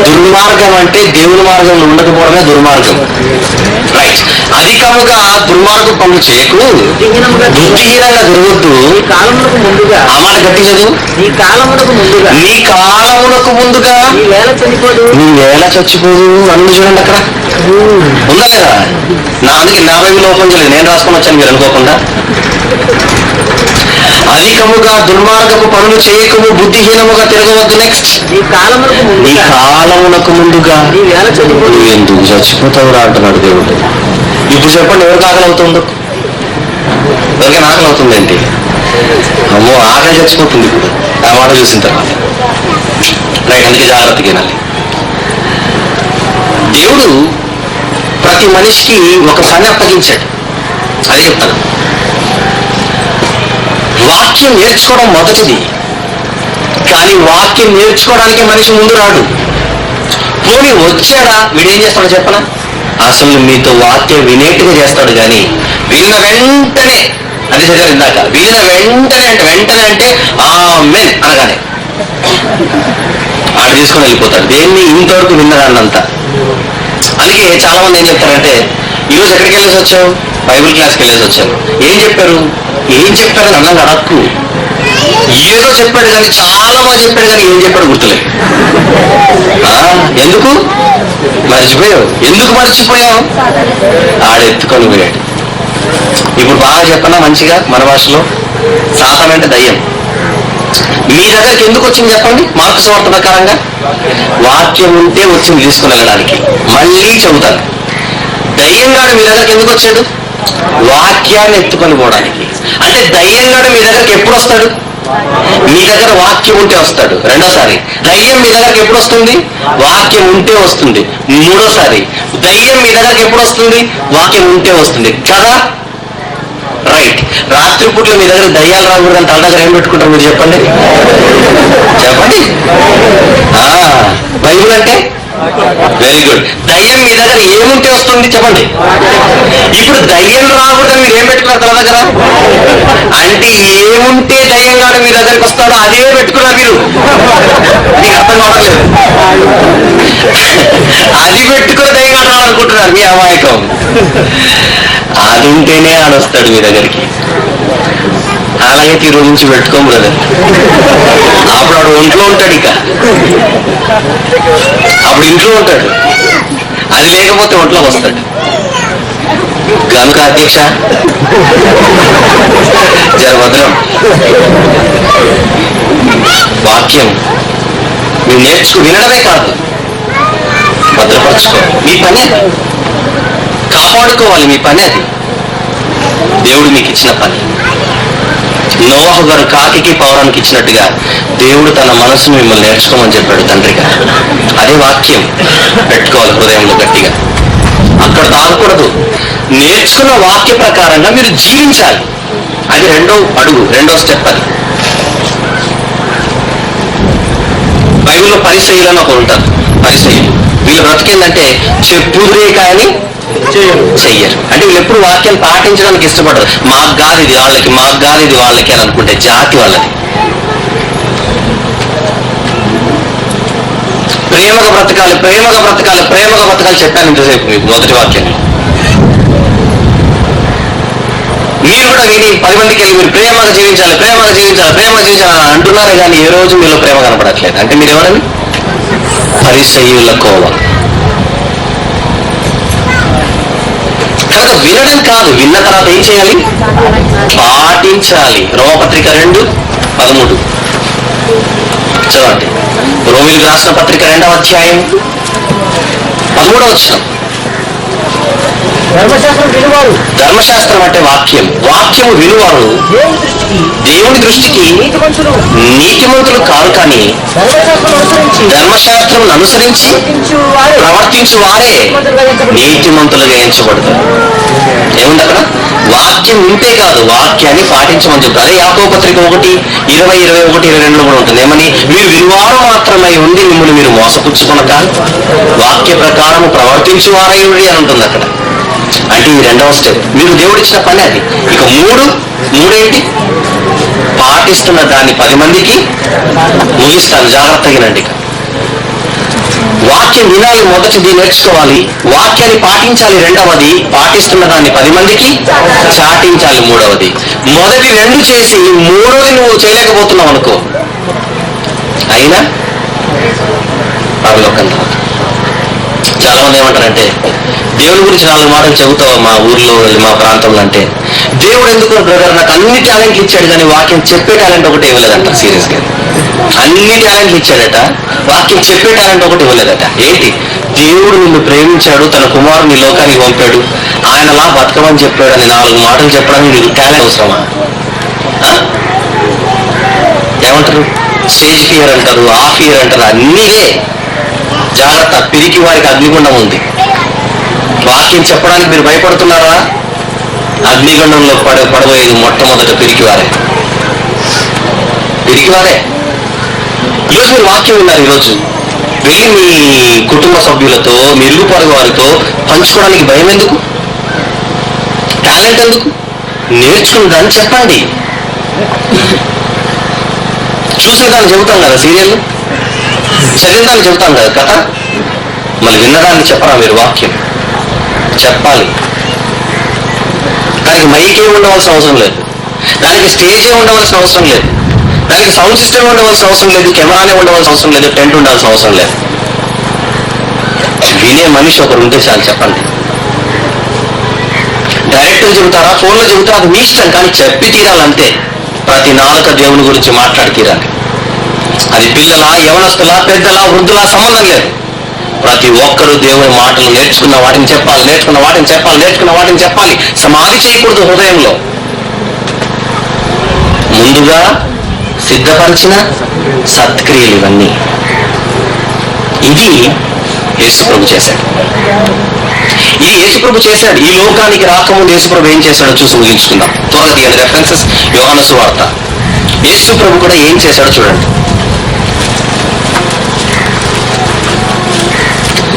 దుర్మార్గం అంటే దేవుని మార్గంలో ఉండకపోవడమే దుర్మార్గం. రైట్. అధికముగా దుర్మార్గ పనులు చేయకు, బుద్ధిహీనంగా తిరగొద్దు. ఆ మాట గట్టి చదువు. నీ కాలమునకు ముందుగా నీ వేళ చచ్చిపోదు. అన్ని చూడండి అక్కడ ఉందా లేదా? అందుకే నా బైబిల్ ఓపెన్ చేయలేదు, నేను రాసుకొని వచ్చాను, మీరు అనుకోకుండా. అధికముగా దుర్మార్గపు పనులు చేయకము, బుద్ధిహీనముగా తిరగవద్దు. నెక్స్ట్ నీ కాలమునకు ముందుగా నువ్వు ఎందుకు చచ్చిపోతావురా అంటున్నాడు దేవుడు. ఇప్పుడు చెప్పండి, ఎవరికి ఆకలి అవుతుందో? ఎవరికైనా ఆకలి అవుతుందేంటి? అమ్మో ఆకలి చచ్చిపోతుంది ఇప్పుడు ఆ మాట చూసిన తర్వాత. రైట్. అందుకే జాగ్రత్తగా వినాలి. దేవుడు ప్రతి మనిషికి ఒక పని అప్పగించాడు. అదే చెప్తాను. వాక్యం నేర్చుకోవడం మొదటిది, కానీ వాక్యం నేర్చుకోవడానికి మనిషి ముందు రాడు. పోనీ వచ్చాడా, వీడేం చేస్తాడో చెప్పనా? అసలు మీతో వాక్యం వినేట్టుగా చేస్తాడు, కానీ విన్న వెంటనే, అది చదివారు ఇందాక, విన్న వెంటనే అంటే ఆమేన్ అనగానే ఆడ తీసుకొని వెళ్ళిపోతాడు. దేన్ని ఇంతవరకు విన్నదాన్నంతా. అందుకే చాలా మంది ఏం చెప్తారంటే, ఈరోజు ఎక్కడికి వెళ్ళేసి వచ్చావు? బైబిల్ క్లాస్కి వెళ్ళేసి వచ్చావు. ఏం చెప్పారు అని అన్నంగా అడక్కు. ఏదో చెప్పాడు కానీ, చాలా బాగా చెప్పాడు కానీ ఏం చెప్పాడు గుర్తులేదు. ఎందుకు మర్చిపోయావు? ఆడెత్తుకొని పోయాడు. ఇప్పుడు బాగా చెప్పనా మంచిగా మన భాషలో, సాతాను అంటే దయ్యం. మీ దగ్గరికి ఎందుకు వచ్చింది చెప్పండి? మార్కు సువార్త ప్రకారంగా వాక్యం ఉంటే వచ్చింది తీసుకుని వెళ్ళడానికి. మళ్ళీ చెబుతాను, దయ్యంగాడు మీ దగ్గరికి ఎందుకు వచ్చాడు? వాక్యాన్ని ఎత్తుకొని పోవడానికి. అంటే దయ్యంగాడు మీ దగ్గరికి ఎప్పుడు వస్తాడు? మీ దగ్గర వాక్యం ఉంటే వస్తాడు. రెండోసారి దయ్యం మీ దగ్గరకు ఎప్పుడు వస్తుంది? వాక్యం ఉంటే వస్తుంది. మూడోసారి దయ్యం మీ దగ్గరకు ఎప్పుడు వస్తుంది? వాక్యం ఉంటే వస్తుంది కదా. రైట్. రాత్రిపూట్ల మీ దగ్గర దయ్యాలు రాకూడదని తల దగ్గర ఏం పెట్టుకుంటారు మీరు చెప్పండి? బైబిల్ అంటే వెరీ గుడ్. దయ్యం మీ దగ్గర ఏముంటే వస్తుంది చెప్పండి? ఇప్పుడు దయ్యం రాకూడదని మీరు ఏం పెట్టుకున్నారు తల దగ్గర? అంటే ఏముంటే దయ్యం కాదు మీ దగ్గరికి వస్తాడో అదే పెట్టుకున్నారు మీరు. మీకు అర్థం కావట్లేదు. అది పెట్టుకుని దయ్యం రావాలనుకుంటున్నారు మీ అమాయకం. అది ఉంటేనే ఆడొస్తాడు మీ దగ్గరికి. అలాగే తీరు నుంచి పెట్టుకోము కదా. అప్పుడు వాడు ఒంట్లో ఉంటాడు. అప్పుడు ఇంట్లో ఉంటాడు. అది లేకపోతే ఒంట్లోకి వస్తాడు కనుక అధ్యక్ష జరభద్రం. వాక్యం మీరు వినడమే కాదు, భద్రపరచుకో. మీ పని అది, కాపాడుకోవాలి. మీ పని అది. దేవుడు మీకు ఇచ్చిన పని. నోవహు గారు కాకికి పౌరానికి ఇచ్చినట్టుగా దేవుడు తన మనసును మిమ్మల్ని నేర్చుకోమని చెప్పాడు తండ్రిగా. అదే వాక్యం పెట్టుకోవాలి హృదయంలో గట్టిగా. అక్కడ తాగకూడదు. నేర్చుకున్న వాక్య ప్రకారంగా మీరు జీవించాలి. అది రెండో అడుగు, రెండో స్టెప్. అది బైబిల్లో పరిసయ్యులని ఒకరు ఉంటారు. పరిసయ్యులు వీళ్ళు బ్రతికేందంటే చెప్పుదురే కానీ చెయ్యరు. అంటే వీళ్ళు ఎప్పుడు వాక్యం పాటించడానికి ఇష్టపడరు. మాకు కాదు ఇది వాళ్ళకి, మాకు కాదు ఇది వాళ్ళకి అని అనుకుంటే జాతి వాళ్ళది. ప్రేమగా బ్రతకాలి, ప్రేమగా బ్రతకాలి, ప్రేమగా బ్రతకాలి చెప్పాను ఇంతసేపు మీకు మొదటి వాక్యంలో. మీరు కూడా విని 10 మందికి వెళ్ళి మీరు ప్రేమగా జీవించాలి, ప్రేమగా జీవించాలి, ప్రేమగా జీవించాలి అని అంటున్నారే కానీ ఏ రోజు మీలో ప్రేమ కనపడట్లేదు. అంటే మీరు ఎవరని? పరిసయ్యుల కోవ. కనుక వినడం కాదు, విన్న తర్వాత ఏం చేయాలి? పాటించాలి. రోమపత్రిక 2:13 చదవండి. రోమిలకు రాసిన పత్రిక 2వ అధ్యాయం 13వ వచనం. ధర్మశాస్త్రం అంటే వాక్యం. వాక్యము వినువారు దేవుని దృష్టికి నీతిమంతులు కాదు, కానీ ధర్మశాస్త్రం అనుసరించి ప్రవర్తించు వారే నీతిమంతులుగా ఎంచబడతారు. ఏముంది అక్కడ? వాక్యం ఉంటే కాదు, వాక్యాన్ని పాటించమని చెప్తారు. అదే యాకోబు పత్రిక 1:20-21-22 కూడా ఉంటుంది. ఏమని? మీరు వినువారు మాత్రమై ఉండి మిమ్మల్ని మీరు మోసపుచ్చుకొనక వాక్య ప్రకారము ప్రవర్తించు వారై ఉండి అని ఉంటుంది అక్కడ. అంటే ఈ రెండవ స్టెప్. మీరు దేవుడిచ్చిన పని అది. ఇక మూడేంటి? పాటిస్తున్న దాన్ని 10 మందికి ముగిస్తాను. జాగ్రత్తగానండి. వాక్యం వినాలి, మొదటిది నేర్చుకోవాలి. వాక్యాన్ని పాటించాలి, రెండవది. పాటిస్తున్న దాన్ని 10 మందికి చాటించాలి, మూడవది. మొదటి 2 చేసి మూడవది నువ్వు చేయలేకపోతున్నావు అనుకో, అయినా పరలోకం రాదు. చాలా మంది ఏమంటారంటే, దేవుని గురించి 4 మాటలు చెబుతావు మా ఊర్లో, మా ప్రాంతంలో అంటే, దేవుడు ఎందుకు బ్రదర్ నాకు అన్ని టాలెంట్లు ఇచ్చాడు కానీ వాక్యం చెప్పే టాలెంట్ ఒకటి ఇవ్వలేదంట. సీరియస్ గా అన్ని టాలెంట్లు ఇచ్చాడట, వాక్యం చెప్పే టాలెంట్ ఒకటి ఇవ్వలేదట. ఏంటి? దేవుడు నిన్ను ప్రేమించాడు, తన కుమారుని లోకానికి పంపాడు, ఆయనలా బతకమని చెప్పాడు అని 4 మాటలు చెప్పడానికి నీకు టాలెంట్ అవసరమా? ఏమంటారు? స్టేజ్ ఫియర్ అంటారు, ఆ ఫియర్ అంటారు, అన్నీలే. జాగ్రత్త, పిరికి వారికి అగ్నిగుండం ఉంది. వాక్యం చెప్పడానికి మీరు భయపడుతున్నారా? అగ్నిగుండంలో పడబోయేది మొట్టమొదట పిరికివారే. ఈరోజు మీరు వాక్యం విన్నారు. ఈరోజు వెళ్ళి మీ కుటుంబ సభ్యులతో, మీ ఇరుగు పొరుగు వారితో పంచుకోవడానికి భయం ఎందుకు? టాలెంట్ ఎందుకు? నేర్చుకుందని చెప్పండి. చూసేదాన్ని చెబుతాం కదా సీరియల్, చదివేదాన్ని చెబుతాం కదా కథ, మళ్ళీ విన్నదాన్ని చెప్పరా మీరు? వాక్యం చెప్పాలి. దానికి మైకే ఉండవలసిన అవసరం లేదు, దానికి స్టేజే ఉండవలసిన అవసరం లేదు, దానికి సౌండ్ సిస్టమ్ ఉండవలసిన అవసరం లేదు, కెమెరానే ఉండవలసిన అవసరం లేదు, టెంట్ ఉండాల్సిన అవసరం లేదు. వినే మనిషి ఒకరు ఉంటే చాలు. చెప్పండి. డైరెక్ట్గా చెబుతారా, ఫోన్లో చెబుతారా, అది మీ ఇష్టం, కానీ చెప్పి తీరాలంతే. ప్రతి నాలుక దేవుని గురించి మాట్లాడి తీరాలి. అది పిల్లల, యవనస్తులా, పెద్దలా, వృద్ధులా సంబంధం లేదు. ప్రతి ఒక్కరూ దేవుని మాటలు నేర్చుకున్న వాటిని చెప్పాలి. సమాధి చేయకూడదు హృదయంలో. ముందుగా సిద్ధపరిచిన సత్క్రియలు ఇవన్నీ. ఇది యేసుప్రభు చేశాడు. ఈ లోకానికి రాకముందు యేసుప్రభు ఏం చేశాడో చూసి ముగించుకుందాం. త్వరగా తీయండి రెఫరెన్సెస్. యోహాను సువార్త. యేసుప్రభు కూడా ఏం చేశాడో చూడండి.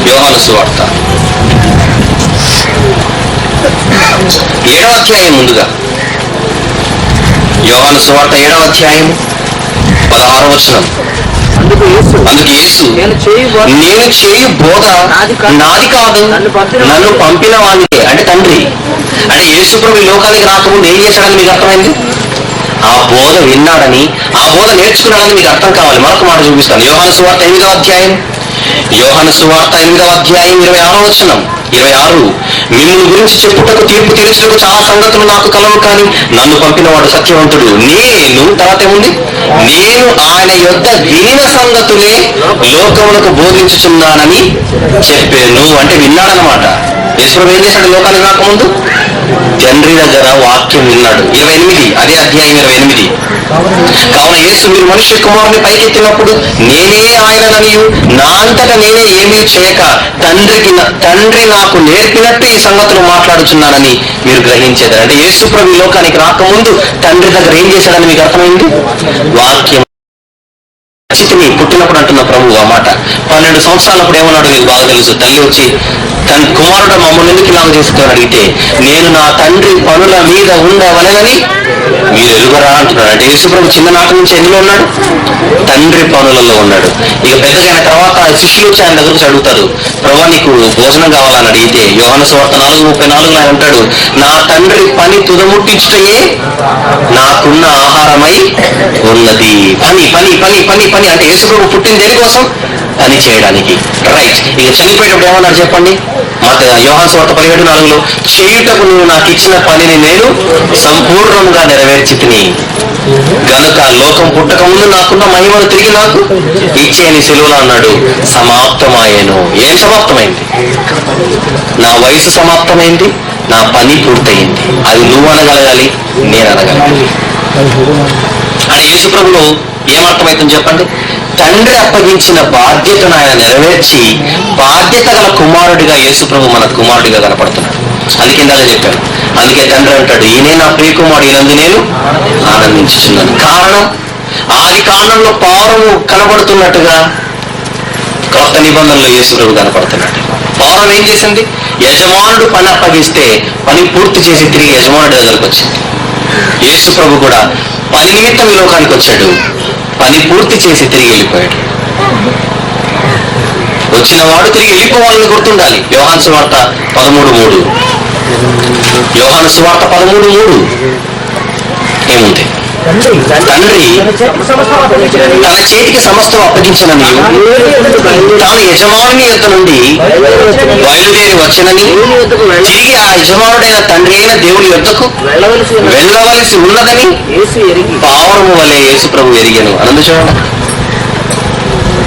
యోహాను సువార్త 7వ అధ్యాయం. ముందుగా యోహాను సువార్త 7వ అధ్యాయం 16వ వచనం. అందుకు యేసు, నేను చేయు బోధ నాది కాదు, నన్ను పంపిన వానిదే, అంటే తండ్రి. అంటే యేసుప్రభు ఈ లోకానికి రాకముందు ఏం చేశాడని మీకు అర్థమైంది? ఆ బోధ విన్నాడని, ఆ బోధ నేర్చుకున్నాడని మీకు అర్థం కావాలి. మరొక మాట చూపిస్తాను. యోహాను సువార్త 8వ అధ్యాయం 26వ వచనం. 26. మిమ్మల్ని గురించి చెప్పుటకు, తీర్పు తీర్చుటకు చాలా సంగతులు నాకు కలవు, కానీ నన్ను పంపినవాడు సత్యవంతుడు. నేను తర్వాత ఏముంది? నేను ఆయన యొద్ద వినిన సంగతులే లోకములకు బోధించుచున్నానని చెప్పాను. అంటే విన్నాడనమాట. యేసుప్రభు ఏం చేశాడు లోకానికి రాకముందు? తండ్రి దగ్గర వాక్యం విన్నాడు. 28, అదే అధ్యాయం 28. కావున యేసు, మీరు మనుష్య కుమారుని పైకెత్తినప్పుడు నేనే ఆయనననియు నా అంతటా నేనే ఏమీ చేయక తండ్రి నాకు నేర్పినట్టు ఈ సంగతులు మాట్లాడుచున్నానని మీరు గ్రహించేదారు. అంటే యేసుప్రభు లోకానికి రాకముందు తండ్రి దగ్గర ఏం చేశాడని మీకు అర్థమైంది? వాక్యం. పుట్టినప్పుడు అంటున్న ప్రభువు ఆ మాట. 12 సంవత్సరాలప్పుడు ఏమన్నాడు మీకు బాగా తెలుసు. తల్లి వచ్చి తన కుమారుడు మమ్మల్ని ఎందుకు ఇలా చేసుకొని అడిగితే, నేను నా తండ్రి పనుల మీద ఉండవలెనని మీరు ఎలుగరా అంటున్నాడు. అంటే యేసుప్రభు చిన్ననాటి నుంచి ఎందులో ఉన్నాడు? తండ్రి పనులలో ఉన్నాడు. ఇక పెద్దగైన తర్వాత శిష్యులు వచ్చి ఆయన దగ్గరకు అడుగుతారు, ప్రభు నీకు భోజనం కావాలని అడిగితే యోహాను సువార్త 4:34 ఆయన అంటాడు, నా తండ్రి పని తుదముట్టించుటయే నాకున్న ఆహారమై ఉన్నది. పని పని పని పని పని అంటే యేసుప్రభు పుట్టింది దేనికోసం? పని చేయడానికి. రైట్. ఇక చనిపోయేటప్పుడు ఏమన్నారు చెప్పండి? యోహాను సువార్త 17:4 చేయుటకు నువ్వు నాకు ఇచ్చిన పనిని నేను సంపూర్ణంగా నెరవేర్చితిని గనుక లోకం పుట్టక ముందు నాకున్న మహిమను తిరిగి నాకు ఇచ్చేయని సెలవులు అన్నాడు. సమాప్తమాయేను. ఏం సమాప్తమైంది? నా వయసు సమాప్తమైంది, నా పని పూర్తయింది. అది నువ్వు అనగలగాలి, నేను అనగలగాలి. అని యేసుప్రభులో ఏమర్థమవుతుంది చెప్పండి? తండ్రి అప్పగించిన బాధ్యతను ఆయన నెరవేర్చి బాధ్యత గల కుమారుడిగా యేసుప్రభు మన కుమారుడిగా కనపడుతున్నాడు. అందుకే ఇందాక చెప్పాను. అందుకే తండ్రి అంటాడు, ఈయనే నా ప్రియ కుమారుడు, ఈయనందు నేను ఆనందించుచున్నాను. కారణం, ఆది కారణంలో పావురము కనబడుతున్నట్టుగా కొత్త నిబంధనలో యేసుప్రభు కనపడుతున్నాడు. పావురం ఏం చేసింది? యజమానుడు పని అప్పగిస్తే పని పూర్తి చేసి తిరిగి యజమానుడి దగ్గరకు వచ్చింది. యేసుప్రభు కూడా పని నిమిత్తం ఈ లోకానికి వచ్చాడు, పని పూర్తి చేసి తిరిగి వెళ్ళిపోయాడు. వచ్చిన వాడు తిరిగి వెళ్ళిపోవాలని గుర్తుండాలి. యోహాను సువార్త 13:3. యోహాను సువార్త 13:3 ఏముంది? తండ్రి తన చేతికి సమస్తం అప్పగించనని, తాను యజమానుని యొద్ద నుండి బయలుదేరి వచ్చనని, తిరిగి ఆ యజమానుడైన తండ్రి అయిన దేవుని యొద్దకు వెళ్ళవలసి ఉన్నదని పావురము వలె యేసుప్రభు ఎరిగెను. అనందు చూడండి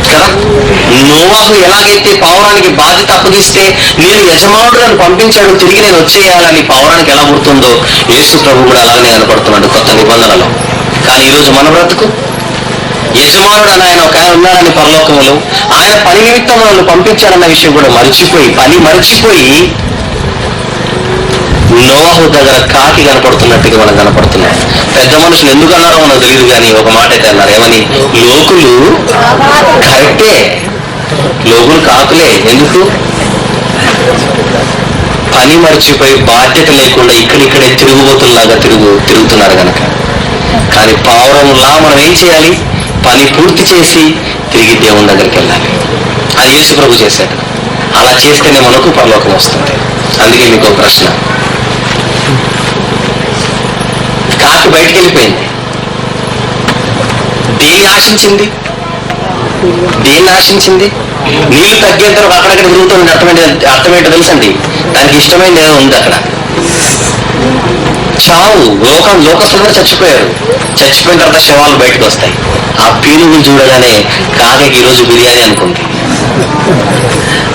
కదా. నోవాహు ఎలాగైతే పావురానికి బాధ్యత అప్పగిస్తే నేను యజమానుడు నన్ను పంపించాడు, తిరిగి నేను వచ్చేయాలని పావురానికి ఎలా గుర్తుందో యేసుప్రభు కూడా అలాగనే కనపడుతున్నాడు కొత్త నిబంధనలో. కానీ ఈరోజు మన బ్రతుకు, యజమానుడు అని ఆయన ఒక ఆయన ఉన్నాడని పరలోకంలో, ఆయన పని నిమిత్తం మనల్ని పంపించాడన్న విషయం కూడా మర్చిపోయి, పని మర్చిపోయి నోవాహు దగ్గర కాకి కనపడుతున్నట్టుగా మనకు కనపడుతున్నాయి. పెద్ద మనుషులు ఎందుకు అన్నారో మనకు తెలియదు, కానీ ఒక మాట అయితే అన్నారు. ఏమని? లోకులు కరెక్టే, లోకులు కాకులే. ఎందుకు? పని మర్చిపోయి బాధ్యత లేకుండా ఇక్కడిక్కడే తిరుగుబోతుల్లాగా తిరుగుతున్నారు కనుక. కానీ పావురంలా మనం ఏం చేయాలి? పని పూర్తి చేసి తిరిగి దేవుని దగ్గరికి వెళ్ళాలి. అది యేసు ప్రభు చేశాడు. అలా చేస్తేనే మనకు పరలోకం వస్తుంది. అందుకే మీకు ఒక ప్రశ్న. కాకి బయటికి వెళ్ళిపోయింది. దేన్ని ఆశించింది? దేన్ని ఆశించింది? నీళ్లు తగ్గేంత వరకు అక్కడక్కడ తిరుగుతుంది. అర్థమేంటో తెలుసండి? దానికి ఇష్టమైంది ఏదో ఉంది అక్కడ. చావు. లోకస్తులు కూడా చచ్చిపోయారు. చచ్చిపోయిన తర్వాత శవాలు బయటకు వస్తాయి. ఆ పీనుగులు చూడగానే కాకి ఈరోజు బిర్యానీ అనుకుంది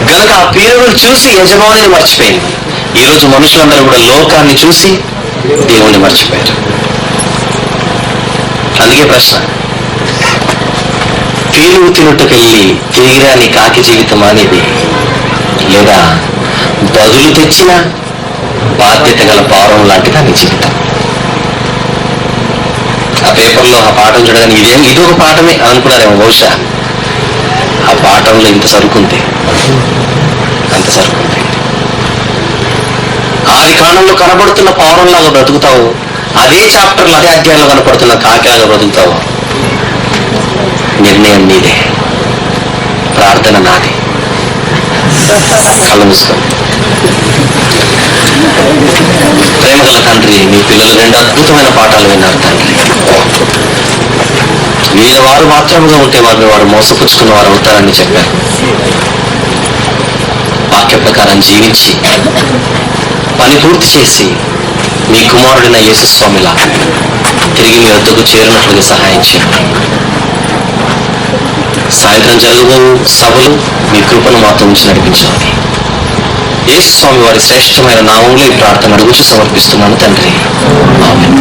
గనక ఆ పీనుగులు చూసి యజమానిని మర్చిపోయింది. ఈరోజు మనుషులందరూ కూడా లోకాన్ని చూసి దేవుణ్ణి మర్చిపోయారు. అందుకే ప్రశ్న, పీనుగు తినుటకెళ్ళి తిరిగిరా నీ కాకి జీవితం అనేది, లేదా బదులు తెచ్చిన బాధ్యత గల పావురం లాంటిదా నీ జీవితం? ఆ పేపర్లో ఆ పాఠం చూడగానే ఇది ఒక పాఠమే అనుకున్నారేమో బహుశా. ఆ పాఠంలో ఇంత సరుకుంది, అంత సరుకుంది. ఆది కాలంలో కనబడుతున్న పావురంలాగా బ్రతుకుతావు, అదే చాప్టర్లో అదే అధ్యాయంలో కనపడుతున్న కాకిలాగా బ్రతుకుతావు. నిర్ణయం నీదే, ప్రార్థన నాది. కళ్ళు మూసుకోండి. ప్రేమగల తండ్రి, మీ పిల్లలు 2 అద్భుతమైన పాఠాలు విన్నారు తండ్రి. వీళ్ళ వారు మాత్రముగా ఉంటే వారు మోసపుచ్చుకున్న వారు అవుతారని చెప్పారు. వాక్య ప్రకారం జీవించి పని పూర్తి చేసి మీ కుమారుడైన యేసుస్వామిలా తిరిగి మీ వద్దకు చేరినట్లుగా సహాయం చేయండి. సాయంత్రం జరగబో సభలు మీ కృపను మాతో ఉంచి నడిపించాలి. యేసుస్వామి వారి శ్రేష్టమైన నామంలో ఈ ప్రార్థన అడుగుచూ సమర్పిస్తున్నాను తండ్రి. ఆమేన్.